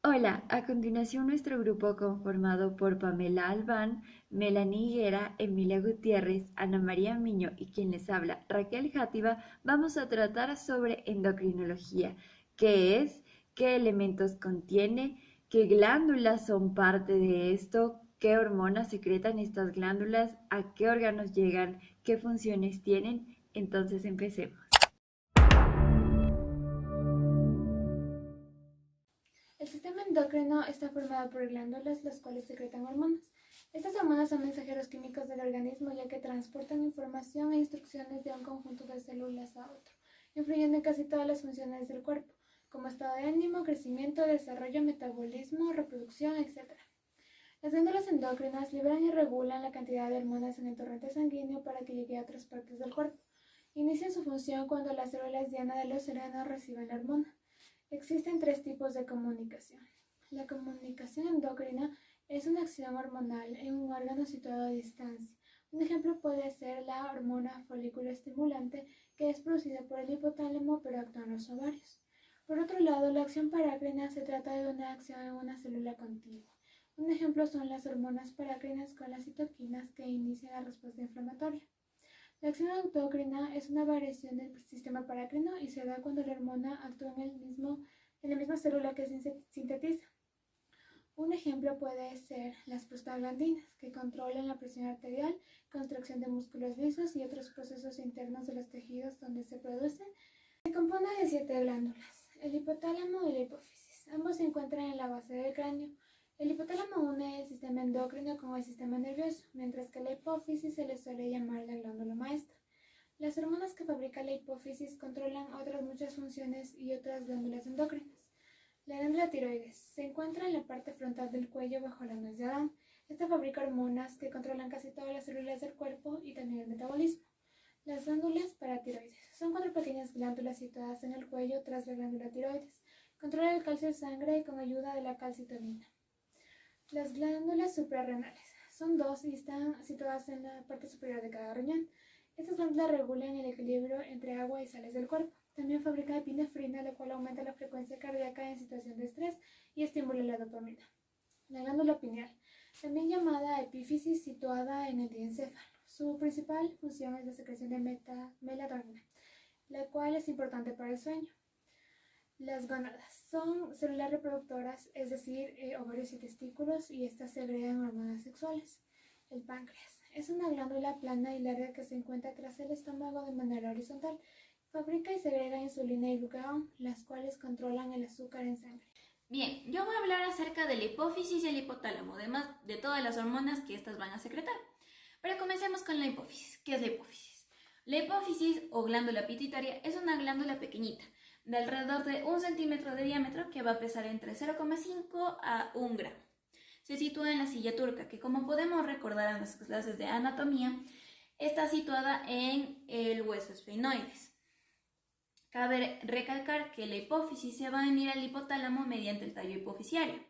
Hola, a continuación nuestro grupo conformado por Pamela Albán, Melanie Higuera, Emilia Gutiérrez, Ana María Miño y quien les habla, Raquel Játiva, vamos a tratar sobre endocrinología, qué es, qué elementos contiene, qué glándulas son parte de esto, qué hormonas secretan estas glándulas, a qué órganos llegan, qué funciones tienen. Entonces empecemos. El sistema endocrino está formado por glándulas, las cuales secretan hormonas. Estas hormonas son mensajeros químicos del organismo, ya que transportan información e instrucciones de un conjunto de células a otro, influyendo en casi todas las funciones del cuerpo, como estado de ánimo, crecimiento, desarrollo, metabolismo, reproducción, etc. Las glándulas endocrinas liberan y regulan la cantidad de hormonas en el torrente sanguíneo para que llegue a otras partes del cuerpo. Inician su función cuando las células diana de los serenos reciben la hormona. Existen tres tipos de comunicación. La comunicación endocrina es una acción hormonal en un órgano situado a distancia. Un ejemplo puede ser la hormona folículo estimulante, que es producida por el hipotálamo pero actúa en los ovarios. Por otro lado, la acción parácrina se trata de una acción en una célula contigua. Un ejemplo son las hormonas parácrinas con las citoquinas que inician la respuesta inflamatoria. La acción autocrina es una variación del sistema paracrino y se da cuando la hormona actúa en la misma célula que se sintetiza. Un ejemplo puede ser las prostaglandinas, que controlan la presión arterial, contracción de músculos lisos y otros procesos internos de los tejidos donde se producen. Se compone de 7 glándulas, el hipotálamo y la hipófisis. Ambos se encuentran en la base del cráneo. El hipotálamo une el sistema endocrino con el sistema nervioso, mientras que la hipófisis se le suele llamar la glándula maestra. Las hormonas que fabrica la hipófisis controlan otras muchas funciones y otras glándulas endocrinas. La glándula tiroides se encuentra en la parte frontal del cuello bajo la nuez de Adán. Esta fabrica hormonas que controlan casi todas las células del cuerpo y también el metabolismo. Las glándulas paratiroides son 4 pequeñas glándulas situadas en el cuello tras la glándula tiroides. Controlan el calcio en sangre con ayuda de la calcitonina. Las glándulas suprarrenales son 2 y están situadas en la parte superior de cada riñón. Estas glándulas regulan el equilibrio entre agua y sales del cuerpo. También fabrican epinefrina, la cual aumenta la frecuencia cardíaca en situación de estrés y estimula la dopamina. La glándula pineal, también llamada epífisis, situada en el diencéfalo. Su principal función es la secreción de melatonina, la cual es importante para el sueño. Las gónadas son células reproductoras, es decir, ovarios y testículos, y estas segregan hormonas sexuales. El páncreas es una glándula plana y larga que se encuentra tras el estómago de manera horizontal. Fabrica y segrega insulina y glucagón, las cuales controlan el azúcar en sangre. Bien, yo voy a hablar acerca de la hipófisis y el hipotálamo, además de todas las hormonas que estas van a secretar. Pero comencemos con la hipófisis. ¿Qué es la hipófisis? La hipófisis o glándula pituitaria es una glándula pequeñita, de alrededor de 1 centímetro de diámetro, que va a pesar entre 0,5 a 1 gramo. Se sitúa en la silla turca, que como podemos recordar en nuestras clases de anatomía, está situada en el hueso esfenoides. Cabe recalcar que la hipófisis se va a unir al hipotálamo mediante el tallo hipofisiario.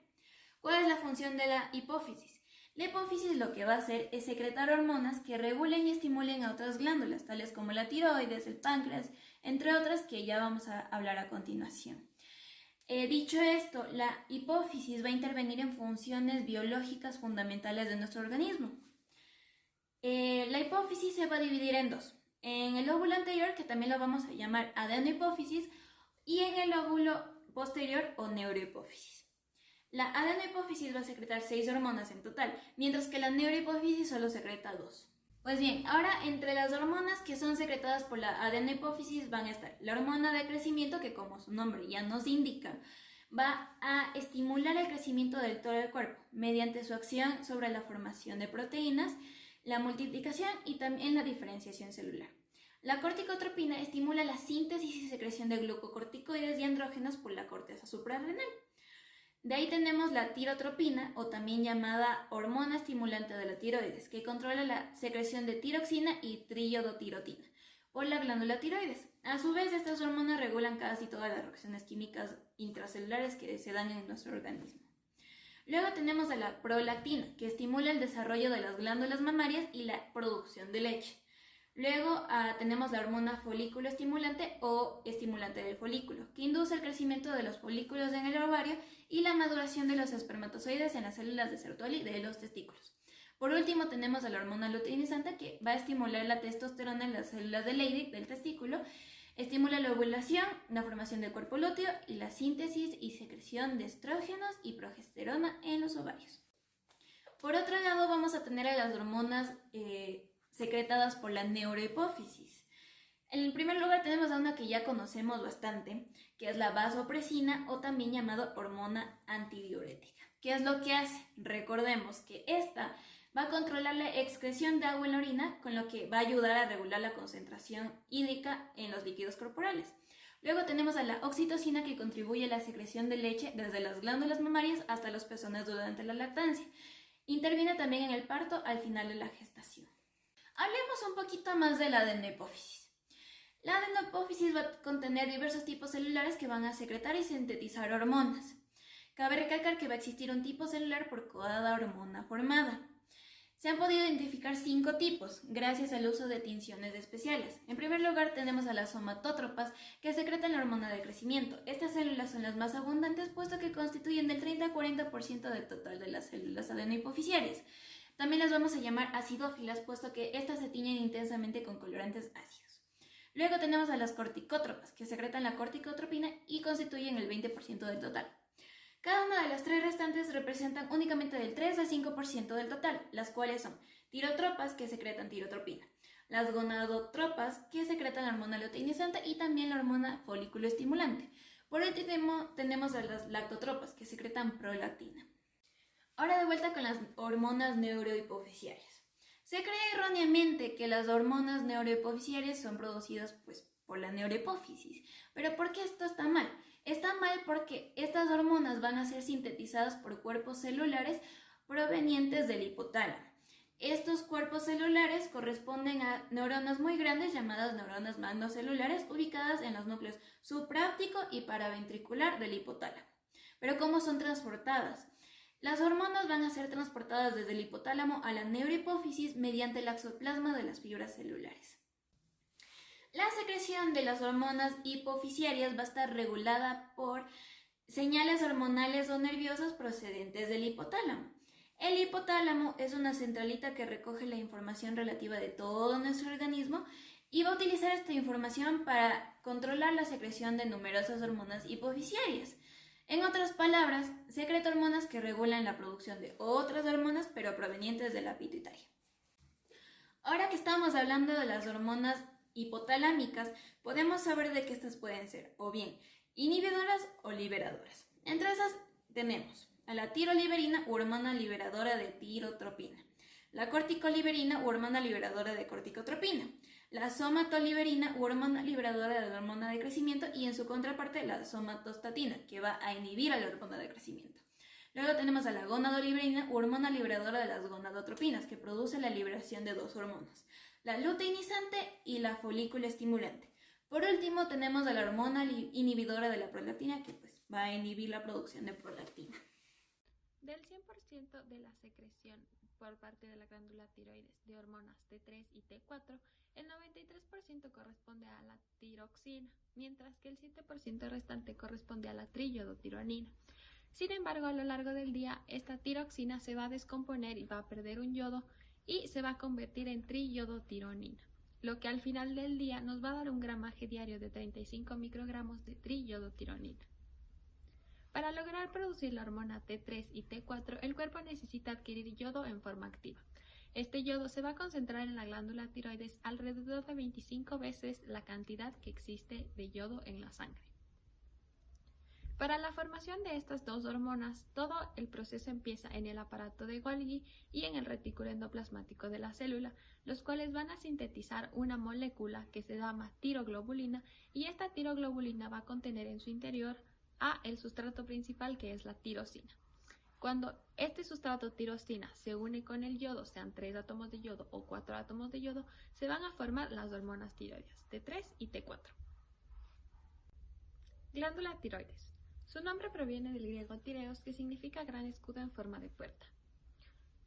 ¿Cuál es la función de la hipófisis? La hipófisis lo que va a hacer es secretar hormonas que regulen y estimulen a otras glándulas, tales como la tiroides, el páncreas, entre otras que ya vamos a hablar a continuación. Dicho esto, la hipófisis va a intervenir en funciones biológicas fundamentales de nuestro organismo. La hipófisis se va a dividir en dos. En el lóbulo anterior, que también lo vamos a llamar adenohipófisis, y en el lóbulo posterior o neurohipófisis. La adenohipófisis va a secretar 6 hormonas en total, mientras que la neurohipófisis solo secreta 2. Pues bien, ahora entre las hormonas que son secretadas por la adenohipófisis van a estar la hormona de crecimiento, que como su nombre ya nos indica, va a estimular el crecimiento del todo el cuerpo mediante su acción sobre la formación de proteínas, la multiplicación y también la diferenciación celular. La corticotropina estimula la síntesis y secreción de glucocorticoides y andrógenos por la corteza suprarrenal. De ahí tenemos la tirotropina, o también llamada hormona estimulante de la tiroides, que controla la secreción de tiroxina y triiodotirotina por la glándula tiroides. A su vez, estas hormonas regulan casi todas las reacciones químicas intracelulares que se dan en nuestro organismo. Luego tenemos a la prolactina, que estimula el desarrollo de las glándulas mamarias y la producción de leche. Luego tenemos la hormona folículo estimulante o estimulante del folículo, que induce el crecimiento de los folículos en el ovario y la maduración de los espermatozoides en las células de Sertoli de los testículos. Por último tenemos a la hormona luteinizante, que va a estimular la testosterona en las células de Leydig del testículo, estimula la ovulación, la formación del cuerpo lúteo y la síntesis y secreción de estrógenos y progesterona en los ovarios. Por otro lado vamos a tener a las hormonas secretadas por la neurohipófisis. En el primer lugar tenemos a una que ya conocemos bastante, que es la vasopresina o también llamada hormona antidiurética. ¿Qué es lo que hace? Recordemos que esta va a controlar la excreción de agua en la orina, con lo que va a ayudar a regular la concentración hídrica en los líquidos corporales. Luego tenemos a la oxitocina, que contribuye a la secreción de leche desde las glándulas mamarias hasta los pezones durante la lactancia. Interviene también en el parto al final de la gestación. Hablemos un poquito más de la adenopófisis. La adenopófisis va a contener diversos tipos celulares que van a secretar y sintetizar hormonas. Cabe recalcar que va a existir un tipo celular por cada hormona formada. Se han podido identificar 5 tipos gracias al uso de tinciones especiales. En primer lugar tenemos a las somatótropas, que secretan la hormona de crecimiento. Estas células son las más abundantes, puesto que constituyen del 30 a 40% del total de las células adenohipofisiarias. También las vamos a llamar acidófilas, puesto que estas se tiñen intensamente con colorantes ácidos. Luego tenemos a las corticótropas, que secretan la corticotropina y constituyen el 20% del total. Cada una de las 3 restantes representan únicamente del 3 al 5% del total, las cuales son tirotropas, que secretan tirotropina, las gonadotropas, que secretan la hormona luteinizante y también la hormona folículo estimulante. Por último tenemos a las lactotropas, que secretan prolactina. Ahora de vuelta con las hormonas neurohipofisiarias. Se cree erróneamente que las hormonas neurohipofisiarias son producidas por la neurohipófisis. ¿Pero por qué esto está mal? Está mal porque estas hormonas van a ser sintetizadas por cuerpos celulares provenientes del hipotálamo. Estos cuerpos celulares corresponden a neuronas muy grandes llamadas neuronas magnocelulares, ubicadas en los núcleos supraóptico y paraventricular del hipotálamo. ¿Pero cómo son transportadas? Las hormonas van a ser transportadas desde el hipotálamo a la neurohipófisis mediante el axoplasma de las fibras celulares. La secreción de las hormonas hipofisiarias va a estar regulada por señales hormonales o nerviosas procedentes del hipotálamo. El hipotálamo es una centralita que recoge la información relativa de todo nuestro organismo y va a utilizar esta información para controlar la secreción de numerosas hormonas hipofisiarias. En otras palabras, secreta hormonas que regulan la producción de otras hormonas, pero provenientes de la pituitaria. Ahora que estamos hablando de las hormonas hipotalámicas, podemos saber de que estas pueden ser o bien inhibidoras o liberadoras. Entre esas tenemos a la tiroliberina u hormona liberadora de tirotropina, la corticoliberina u hormona liberadora de corticotropina, la somatoliberina u hormona liberadora de la hormona de crecimiento y en su contraparte la somatostatina, que va a inhibir a la hormona de crecimiento. Luego tenemos a la gonadoliberina u hormona liberadora de las gonadotropinas, que produce la liberación de 2 hormonas, la luteinizante y la folículo estimulante. Por último tenemos a la hormona inhibidora de la prolactina, que va a inhibir la producción de prolactina. Del 100% de la secreción por parte de la glándula tiroides de hormonas T3 y T4, el 93% corresponde a la tiroxina, mientras que el 7% restante corresponde a la triiodotironina. Sin embargo, a lo largo del día, esta tiroxina se va a descomponer y va a perder un yodo y se va a convertir en triiodotironina, lo que al final del día nos va a dar un gramaje diario de 35 microgramos de triiodotironina. Para lograr producir la hormona T3 y T4, el cuerpo necesita adquirir yodo en forma activa. Este yodo se va a concentrar en la glándula tiroides alrededor de 25 veces la cantidad que existe de yodo en la sangre. Para la formación de estas 2 hormonas, todo el proceso empieza en el aparato de Golgi y en el retículo endoplasmático de la célula, los cuales van a sintetizar una molécula que se llama tiroglobulina, y esta tiroglobulina va a contener en su interior el sustrato principal, que es la tirosina. Cuando este sustrato tirosina se une con el yodo, sean 3 átomos de yodo o 4 átomos de yodo, se van a formar las hormonas tiroides, T3 y T4. Glándula tiroides. Su nombre proviene del griego tireos, que significa gran escudo en forma de puerta.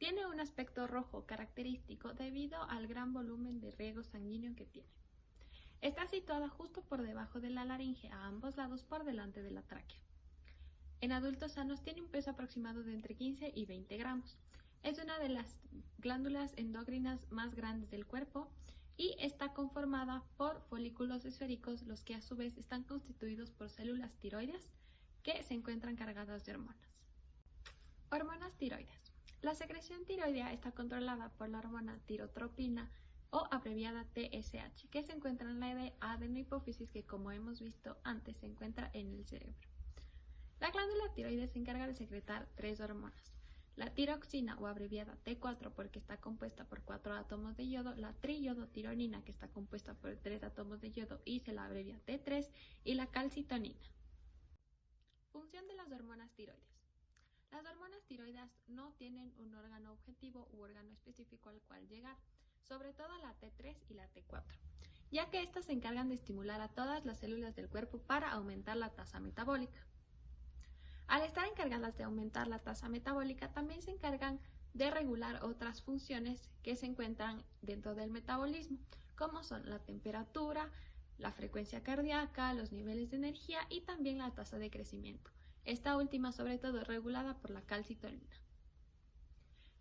Tiene un aspecto rojo característico debido al gran volumen de riego sanguíneo que tiene. Está situada justo por debajo de la laringe a ambos lados por delante de la tráquea. En adultos sanos tiene un peso aproximado de entre 15 y 20 gramos. Es una de las glándulas endocrinas más grandes del cuerpo y está conformada por folículos esféricos, los que a su vez están constituidos por células tiroides que se encuentran cargadas de hormonas. Hormonas tiroides. La secreción tiroidea está controlada por la hormona tirotropina o abreviada TSH, que se encuentra en la adenohipófisis, que como hemos visto antes se encuentra en el cerebro. La glándula tiroides se encarga de secretar 3 hormonas: la tiroxina o abreviada T4 porque está compuesta por 4 átomos de yodo, la triiodotironina que está compuesta por 3 átomos de yodo y se la abrevia T3, y la calcitonina. Función de las hormonas tiroides. Las hormonas tiroides no tienen un órgano objetivo u órgano específico al cual llegar, sobre todo la T3 y la T4, ya que estas se encargan de estimular a todas las células del cuerpo para aumentar la tasa metabólica. Al estar encargadas de aumentar la tasa metabólica, también se encargan de regular otras funciones que se encuentran dentro del metabolismo, como son la temperatura, la frecuencia cardíaca, los niveles de energía y también la tasa de crecimiento. Esta última sobre todo es regulada por la calcitonina.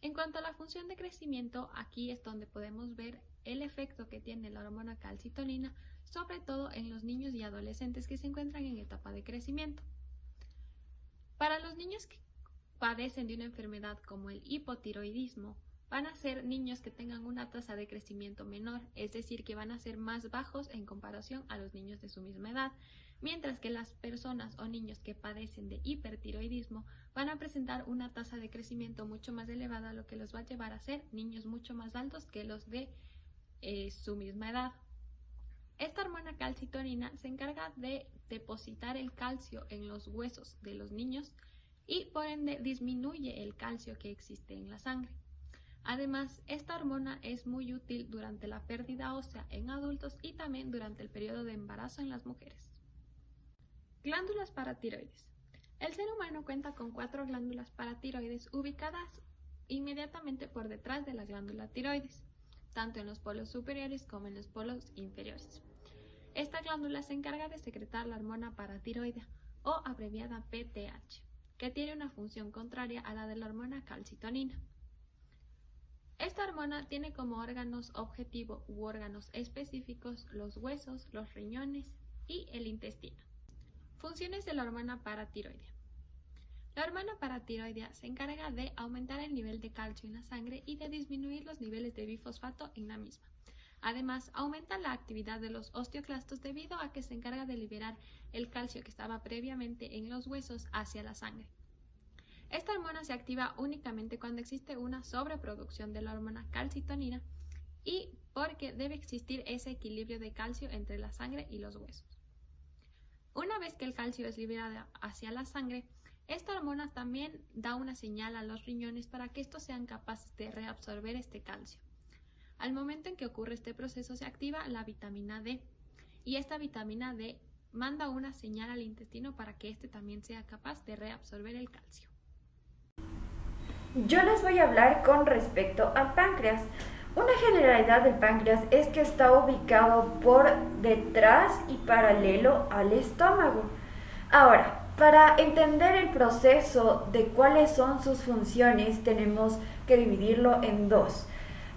En cuanto a la función de crecimiento, aquí es donde podemos ver el efecto que tiene la hormona calcitonina, sobre todo en los niños y adolescentes que se encuentran en etapa de crecimiento. Para los niños que padecen de una enfermedad como el hipotiroidismo, van a ser niños que tengan una tasa de crecimiento menor, es decir, que van a ser más bajos en comparación a los niños de su misma edad, mientras que las personas o niños que padecen de hipertiroidismo van a presentar una tasa de crecimiento mucho más elevada, lo que los va a llevar a ser niños mucho más altos que los de su misma edad. Esta hormona calcitonina se encarga de depositar el calcio en los huesos de los niños y por ende disminuye el calcio que existe en la sangre. Además, esta hormona es muy útil durante la pérdida ósea en adultos y también durante el periodo de embarazo en las mujeres. Glándulas paratiroides. El ser humano cuenta con 4 glándulas paratiroides ubicadas inmediatamente por detrás de la glándula tiroides, tanto en los polos superiores como en los polos inferiores. Esta glándula se encarga de secretar la hormona paratiroidea o abreviada PTH, que tiene una función contraria a la de la hormona calcitonina. Esta hormona tiene como órganos objetivo u órganos específicos los huesos, los riñones y el intestino. Funciones de la hormona paratiroidea. La hormona paratiroidea se encarga de aumentar el nivel de calcio en la sangre y de disminuir los niveles de bifosfato en la misma. Además, aumenta la actividad de los osteoclastos debido a que se encarga de liberar el calcio que estaba previamente en los huesos hacia la sangre. Esta hormona se activa únicamente cuando existe una sobreproducción de la hormona calcitonina y porque debe existir ese equilibrio de calcio entre la sangre y los huesos. Una vez que el calcio es liberado hacia la sangre, esta hormona también da una señal a los riñones para que estos sean capaces de reabsorber este calcio. Al momento en que ocurre este proceso se activa la vitamina D y esta vitamina D manda una señal al intestino para que éste también sea capaz de reabsorber el calcio. Yo les voy a hablar con respecto al páncreas. Una generalidad del páncreas es que está ubicado por detrás y paralelo al estómago. Ahora, para entender el proceso de cuáles son sus funciones, tenemos que dividirlo en 2.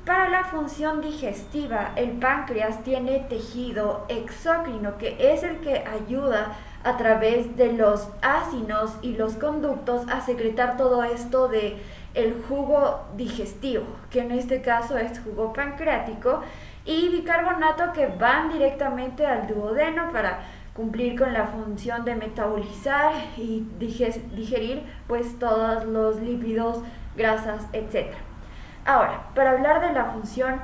Para la función digestiva, el páncreas tiene tejido exócrino, que es el que ayuda a través de los ácidos y los conductos a secretar todo esto de el jugo digestivo, que en este caso es jugo pancreático, y bicarbonato, que van directamente al duodeno para cumplir con la función de metabolizar y digerir pues todos los lípidos, grasas, etc. Ahora, para hablar de la función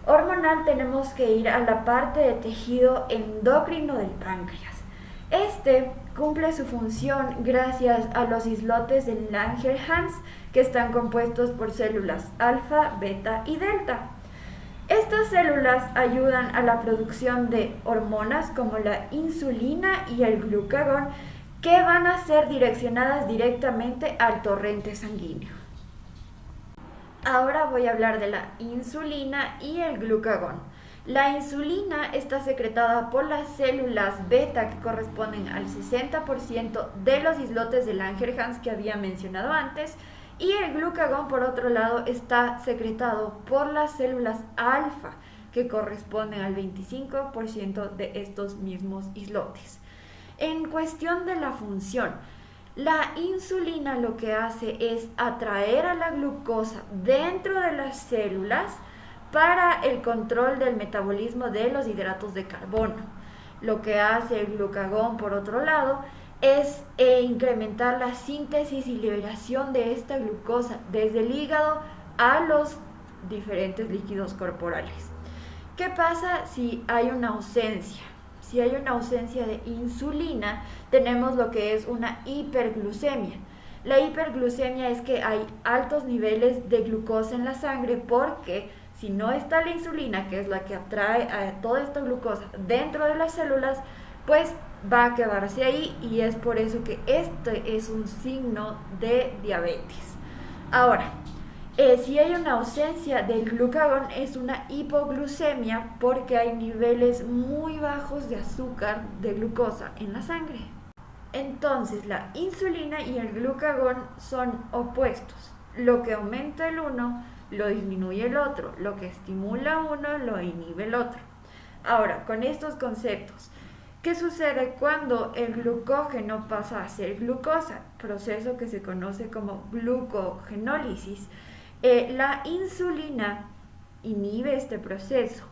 hormonal tenemos que ir a la parte de tejido endocrino del páncreas. Este cumple su función gracias a los islotes de Langerhans, que están compuestos por células alfa, beta y delta. Estas células ayudan a la producción de hormonas como la insulina y el glucagón, que van a ser direccionadas directamente al torrente sanguíneo. Ahora voy a hablar de la insulina y el glucagón. La insulina está secretada por las células beta que corresponden al 60% de los islotes de Langerhans que había mencionado antes, y el glucagón, por otro lado, está secretado por las células alfa que corresponden al 25% de estos mismos islotes. En cuestión de la función, la insulina lo que hace es atraer a la glucosa dentro de las células para el control del metabolismo de los hidratos de carbono. Lo que hace el glucagón, por otro lado, es incrementar la síntesis y liberación de esta glucosa desde el hígado a los diferentes líquidos corporales. ¿Qué pasa si hay una ausencia? Si hay una ausencia de insulina, tenemos lo que es una hiperglucemia. La hiperglucemia es que hay altos niveles de glucosa en la sangre porque si no está la insulina, que es la que atrae a toda esta glucosa dentro de las células, pues va a quedarse ahí, y es por eso que este es un signo de diabetes. Ahora, si hay una ausencia del glucagón, es una hipoglucemia porque hay niveles muy bajos de azúcar, de glucosa en la sangre. Entonces, la insulina y el glucagón son opuestos. Lo que aumenta el uno lo disminuye el otro, lo que estimula uno lo inhibe el otro. Ahora, con estos conceptos, ¿qué sucede cuando el glucógeno pasa a ser glucosa? Proceso que se conoce como glucogenólisis. La insulina inhibe este proceso.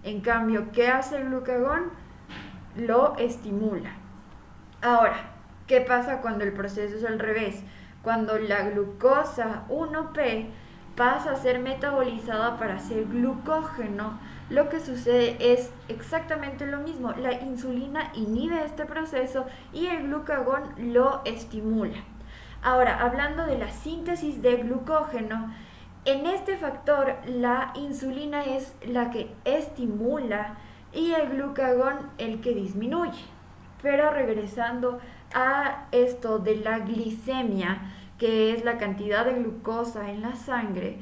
En cambio, ¿qué hace el glucagón? Lo estimula. Ahora, ¿qué pasa cuando el proceso es al revés? Cuando la glucosa 1P pasa a ser metabolizada para ser glucógeno, lo que sucede es exactamente lo mismo. La insulina inhibe este proceso y el glucagón lo estimula. Ahora, hablando de la síntesis de glucógeno, en este factor la insulina es la que estimula y el glucagón el que disminuye. Pero regresando a esto de la glicemia, que es la cantidad de glucosa en la sangre,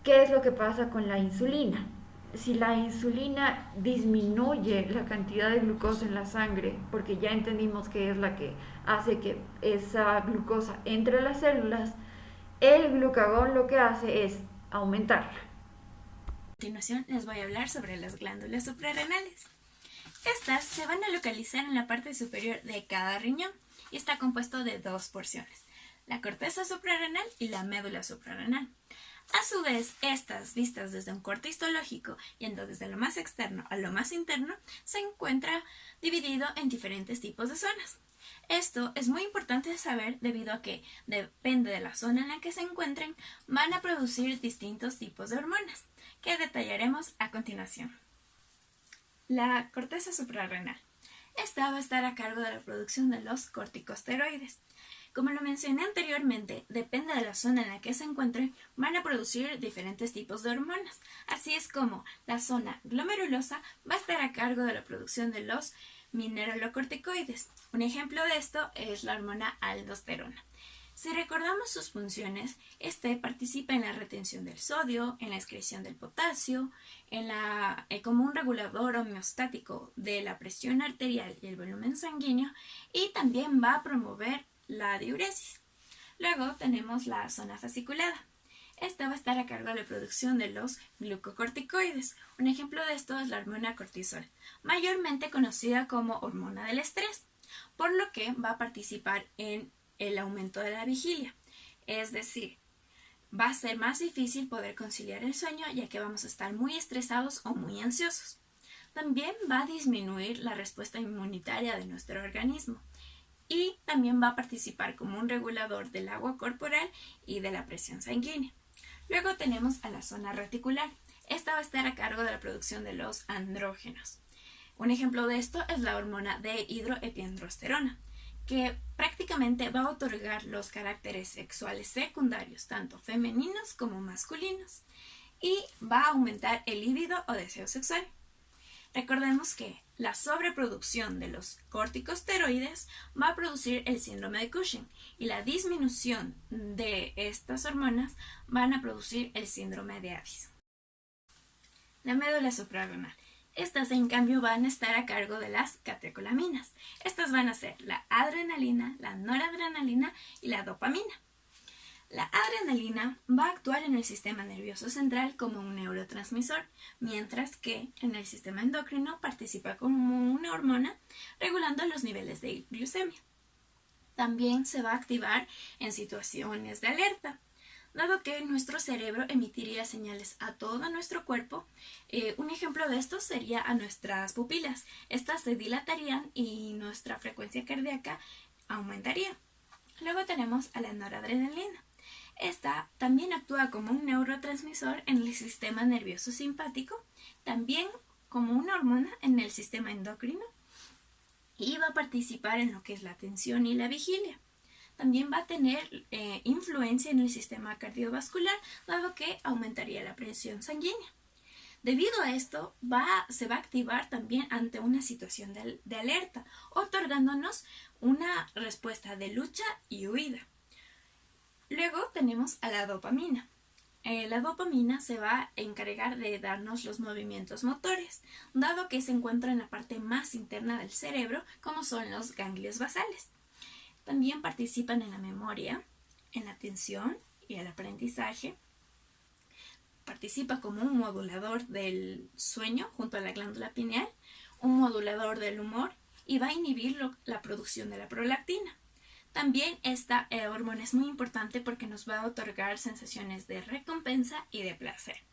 ¿qué es lo que pasa con la insulina? Si la insulina disminuye la cantidad de glucosa en la sangre, porque ya entendimos que es la que hace que esa glucosa entre a las células, el glucagón lo que hace es aumentarla. A continuación les voy a hablar sobre las glándulas suprarrenales. Estas se van a localizar en la parte superior de cada riñón y está compuesto de dos porciones, la corteza suprarrenal y la médula suprarrenal. A su vez, estas, vistas desde un corte histológico, yendo desde lo más externo a lo más interno, se encuentra dividido en diferentes tipos de zonas. Esto es muy importante saber debido a que, depende de la zona en la que se encuentren, van a producir distintos tipos de hormonas, que detallaremos a continuación. La corteza suprarrenal. Esta va a estar a cargo de la producción de los corticosteroides. Como lo mencioné anteriormente, depende de la zona en la que se encuentren, van a producir diferentes tipos de hormonas. Así es como la zona glomerulosa va a estar a cargo de la producción de los mineralocorticoides. Un ejemplo de esto es la hormona aldosterona. Si recordamos sus funciones, este participa en la retención del sodio, en la excreción del potasio, como un regulador homeostático de la presión arterial y el volumen sanguíneo, y también va a promover la diuresis. Luego tenemos la zona fasciculada. Esta va a estar a cargo de la producción de los glucocorticoides. Un ejemplo de esto es la hormona cortisol, mayormente conocida como hormona del estrés, por lo que va a participar en el aumento de la vigilia. Es decir, va a ser más difícil poder conciliar el sueño ya que vamos a estar muy estresados o muy ansiosos. También va a disminuir la respuesta inmunitaria de nuestro organismo. Y también va a participar como un regulador del agua corporal y de la presión sanguínea. Luego tenemos a la zona reticular. Esta va a estar a cargo de la producción de los andrógenos. Un ejemplo de esto es la hormona de hidroepiandrosterona, que prácticamente va a otorgar los caracteres sexuales secundarios, tanto femeninos como masculinos, y va a aumentar el líbido o deseo sexual. Recordemos que la sobreproducción de los corticosteroides va a producir el síndrome de Cushing y la disminución de estas hormonas van a producir el síndrome de Addis. La médula suprarrenal. Estas, en cambio, van a estar a cargo de las catecolaminas. Estas van a ser la adrenalina, la noradrenalina y la dopamina. La adrenalina va a actuar en el sistema nervioso central como un neurotransmisor, mientras que en el sistema endocrino participa como una hormona regulando los niveles de glucemia. También se va a activar en situaciones de alerta, dado que nuestro cerebro emitiría señales a todo nuestro cuerpo. Un ejemplo de esto sería a nuestras pupilas. Estas se dilatarían y nuestra frecuencia cardíaca aumentaría. Luego tenemos a la noradrenalina. Esta también actúa como un neurotransmisor en el sistema nervioso simpático, también como una hormona en el sistema endocrino, y va a participar en lo que es la atención y la vigilia. También va a tener influencia en el sistema cardiovascular, dado que aumentaría la presión sanguínea. Debido a esto, se va a activar también ante una situación de alerta, otorgándonos una respuesta de lucha y huida. Luego tenemos a la dopamina. La dopamina se va a encargar de darnos los movimientos motores, dado que se encuentra en la parte más interna del cerebro, como son los ganglios basales. También participan en la memoria, en la atención y el aprendizaje. Participa como un modulador del sueño junto a la glándula pineal, un modulador del humor y va a inhibir la producción de la prolactina. También esta hormona es muy importante porque nos va a otorgar sensaciones de recompensa y de placer.